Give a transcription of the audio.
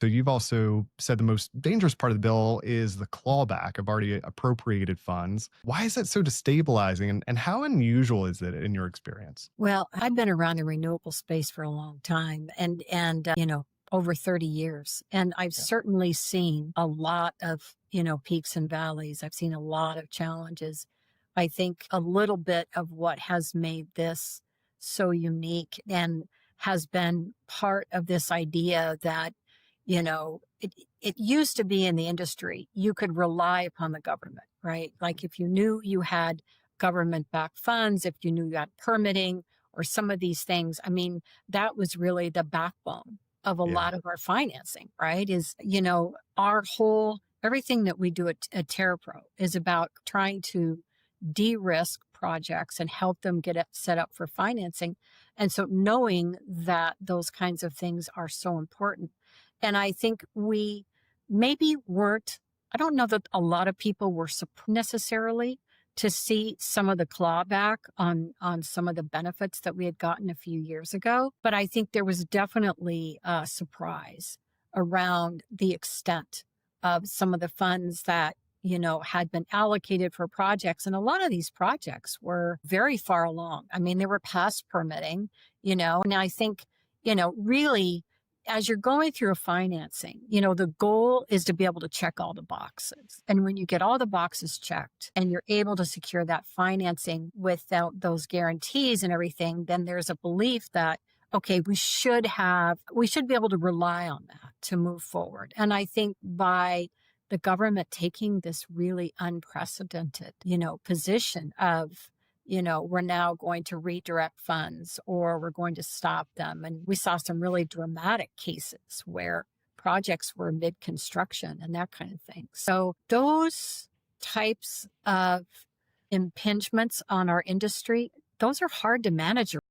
So you've also said the most dangerous part of the bill is the clawback of already appropriated funds. Why is that so destabilizing and how unusual is it in your experience? Well, I've been around the renewable space for a long time and over 30 years. And I've Yeah. certainly seen a lot of, peaks and valleys. I've seen a lot of challenges. I think a little bit of what has made this so unique and has been part of this idea that, it used to be in the industry, you could rely upon the government, right? Like if you knew you had government backed funds, if you knew you had permitting, or some of these things. I mean, that was really the backbone of a Yeah. lot of our financing, right? Our whole, everything that we do at TerraPro is about trying to de risk projects and help them get it set up for financing. And so knowing that those kinds of things are so important. And I think we maybe weren't, I don't know that a lot of people were necessarily to see some of the clawback on some of the benefits that we had gotten a few years ago. But I think there was definitely a surprise around the extent of some of the funds that had been allocated for projects. And a lot of these projects were very far along. I mean, they were past permitting, and I think, really as you're going through a financing, the goal is to be able to check all the boxes. And when you get all the boxes checked and you're able to secure that financing without those guarantees and everything, then there's a belief that, okay, we should be able to rely on that to move forward. And I think by the government taking this really unprecedented, position of, we're now going to redirect funds or we're going to stop them. And we saw some really dramatic cases where projects were mid construction and that kind of thing. So those types of impingements on our industry, those are hard to manage